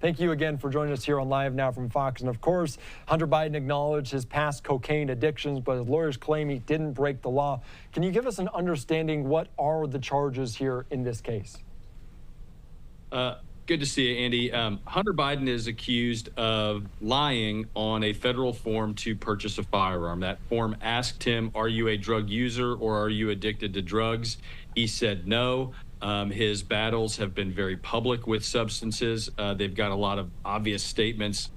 thank you again for joining us here on Live Now from Fox. And of course, Hunter Biden acknowledged his past cocaine addictions, but his lawyers claim he didn't break the law. Can you give us an understanding what are the charges here in this case? Good to see you, Andy. Hunter Biden is accused of lying on a federal form to purchase a firearm. That form asked him, are you a drug user or are you addicted to drugs? He said no. His battles have been very public with substances. They've got a lot of obvious statements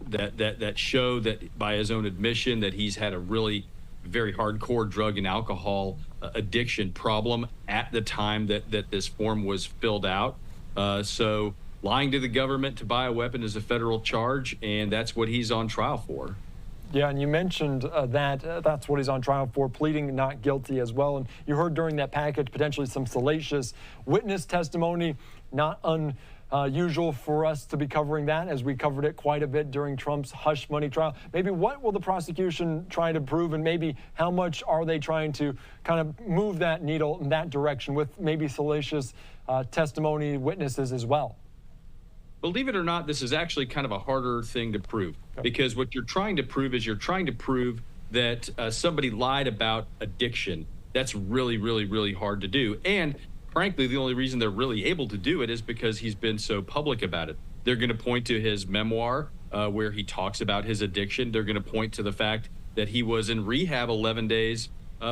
that show that, by his own admission, that he's had a really very hardcore drug and alcohol addiction problem at the time that this form was filled out. So lying to the government to buy a weapon is a federal charge, and that's what he's on trial for. Yeah, and you mentioned that's what he's on trial for, pleading not guilty as well. And you heard during that package potentially some salacious witness testimony, not unusual for us to be covering that, as we covered it quite a bit during Trump's hush money trial. Maybe what will the prosecution try to prove, and maybe how much are they trying to kind of move that needle in that direction with maybe salacious testimony witnesses as well? Believe it or not, this is actually kind of a harder thing to prove, because what you're trying to prove is that somebody lied about addiction. That's really, really, really hard to do. And frankly, the only reason they're really able to do it is because he's been so public about it. They're going to point to his memoir where he talks about his addiction. They're going to point to the fact that he was in rehab 11 days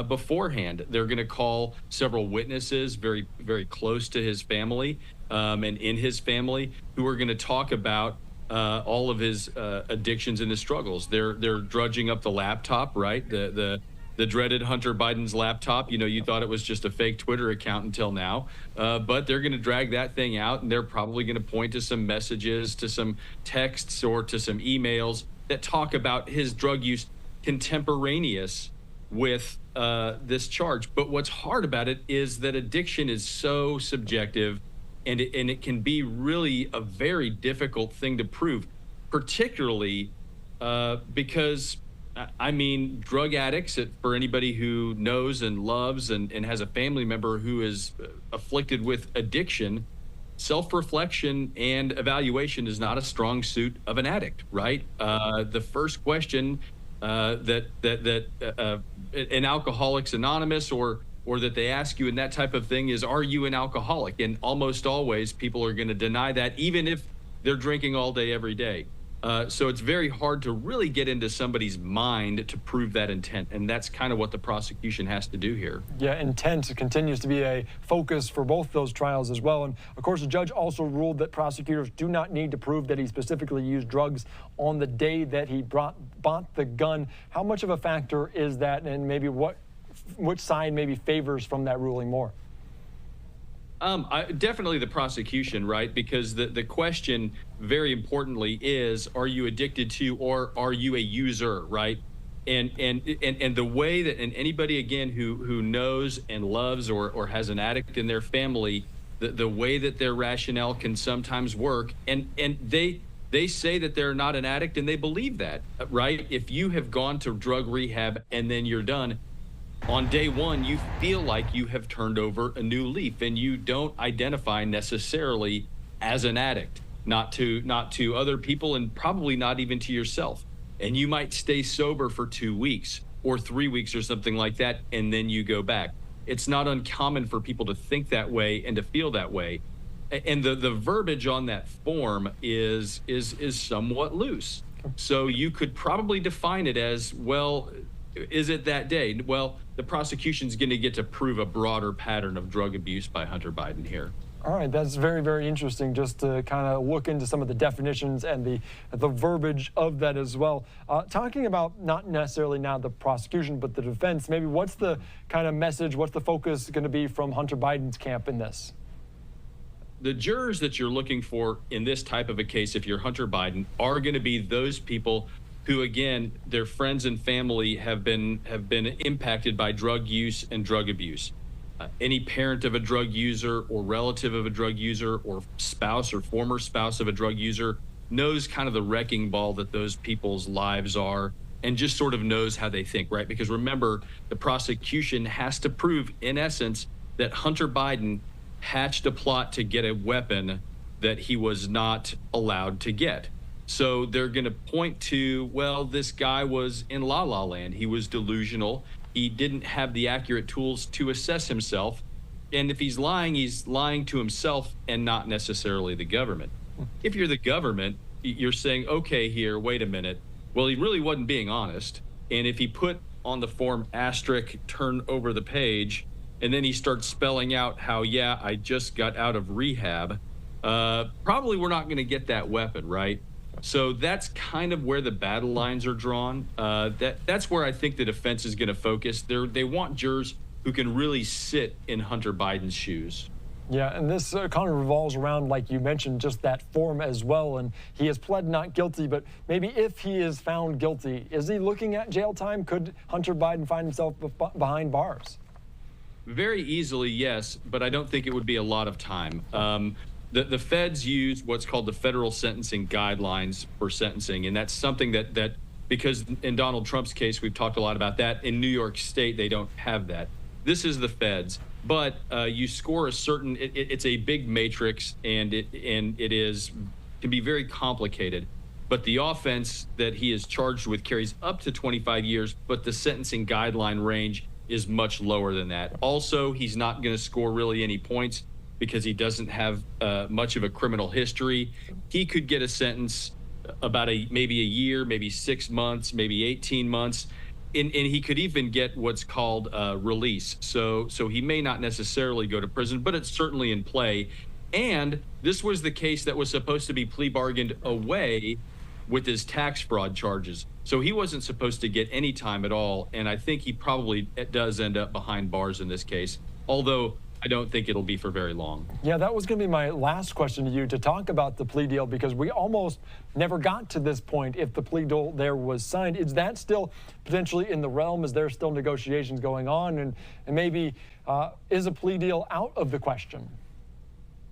beforehand. They're going to call several witnesses very, very close to his family and in his family, who are going to talk about all of his addictions and his struggles. They're drudging up the laptop, right? The dreaded Hunter Biden's laptop. You know, you thought it was just a fake Twitter account until now, but they're going to drag that thing out, and they're probably going to point to some messages, to some texts, or to some emails that talk about his drug use contemporaneous with this charge. But what's hard about it is that addiction is so subjective, and it can be really a very difficult thing to prove, particularly because, I mean, drug addicts, for anybody who knows and loves and has a family member who is afflicted with addiction, self-reflection and evaluation is not a strong suit of an addict, right? The first question that in Alcoholics Anonymous or that they ask you in that type of thing is, are you an alcoholic? And almost always people are going to deny that, even if they're drinking all day, every day. So it's very hard to really get into somebody's mind to prove that intent. And that's kind of what the prosecution has to do here. Yeah, intent continues to be a focus for both those trials as well. And of course, the judge also ruled that prosecutors do not need to prove that he specifically used drugs on the day that he bought the gun. How much of a factor is that, and maybe which side maybe favors from that ruling more? Definitely the prosecution, right? Because the question, very importantly, is, are you addicted to, or are you a user, right? And the way that, and anybody, again, who knows and loves or has an addict in their family, the way that their rationale can sometimes work, and they say that they're not an addict, and they believe that, right? If you have gone to drug rehab and then you're done, on day one, you feel like you have turned over a new leaf, and you don't identify necessarily as an addict, not to other people, and probably not even to yourself. And you might stay sober for 2 weeks or 3 weeks or something like that, and then you go back. It's not uncommon for people to think that way and to feel that way. And the verbiage on that form is somewhat loose. So you could probably define it as, well, is it that day? Well, the prosecution's going to get to prove a broader pattern of drug abuse by Hunter Biden here. All right, that's very, very interesting, just to kind of look into some of the definitions and the verbiage of that as well. Talking about not necessarily now the prosecution, but the defense, maybe what's the kind of message, what's the focus going to be from Hunter Biden's camp in this? The jurors that you're looking for in this type of a case, if you're Hunter Biden, are going to be those people who, again, their friends and family have been impacted by drug use and drug abuse. Any parent of a drug user or relative of a drug user or spouse or former spouse of a drug user knows kind of the wrecking ball that those people's lives are, and just sort of knows how they think, right? Because remember, the prosecution has to prove, in essence, that Hunter Biden hatched a plot to get a weapon that he was not allowed to get. So they're going to point to, well, this guy was in la la land. He was delusional. He didn't have the accurate tools to assess himself. And if he's lying to himself and not necessarily the government. If you're the government, you're saying, okay, here, wait a minute. Well, he really wasn't being honest. And if he put on the form asterisk, turn over the page, and then he starts spelling out how, yeah, I just got out of rehab, probably we're not going to get that weapon, right? So that's kind of where the battle lines are drawn. That's where I think the defense is going to focus. They want jurors who can really sit in Hunter Biden's shoes. Yeah, and this kind of revolves around, like you mentioned, just that form as well. And he has pled not guilty, but maybe if he is found guilty, is he looking at jail time? Could Hunter Biden find himself behind bars? Very easily, yes, but I don't think it would be a lot of time. The feds use what's called the federal sentencing guidelines for sentencing, and that's something that because in Donald Trump's case, we've talked a lot about that. In New York State, they don't have that. This is the feds, but you score a certain. It's a big matrix, and it can be very complicated. But the offense that he is charged with carries up to 25 years, but the sentencing guideline range is much lower than that. Also, he's not going to score really any points because he doesn't have much of a criminal history. He could get a sentence about maybe a year, maybe 6 months, maybe 18 months. And he could even get what's called release. So he may not necessarily go to prison, but it's certainly in play. And this was the case that was supposed to be plea bargained away with his tax fraud charges. So he wasn't supposed to get any time at all. And I think he probably does end up behind bars in this case, although I don't think it'll be for very long. Yeah, that was going to be my last question to you, to talk about the plea deal, because we almost never got to this point if the plea deal there was signed. Is that still potentially in the realm? Is there still negotiations going on? And maybe is a plea deal out of the question?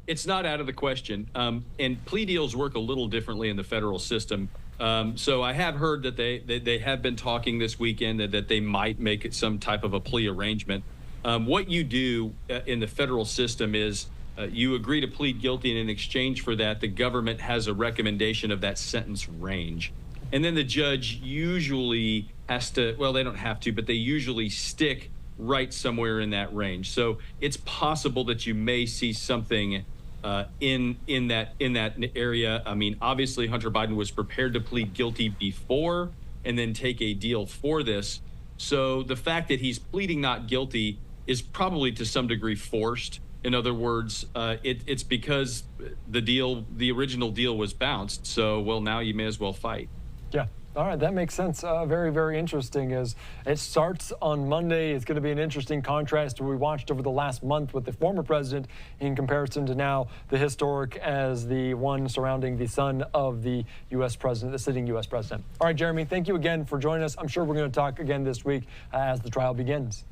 It's not out of the question. And plea deals work a little differently in the federal system. So I have heard that they have been talking this weekend that they might make it some type of a plea arrangement. What you do in the federal system is you agree to plead guilty, and in exchange for that, the government has a recommendation of that sentence range. And then the judge usually has to, well, they don't have to, but they usually stick right somewhere in that range. So it's possible that you may see something in that area. I mean, obviously, Hunter Biden was prepared to plead guilty before and then take a deal for this. So the fact that he's pleading not guilty is probably to some degree forced. In other words, it's because the original deal was bounced. So, well, now you may as well fight. Yeah. All right, that makes sense. Very, very interesting. As it starts on Monday, it's going to be an interesting contrast to what we watched over the last month with the former president in comparison to now the historic as the one surrounding the son of the U.S. president, the sitting U.S. president. All right, Jeremy, thank you again for joining us. I'm sure we're going to talk again this week as the trial begins.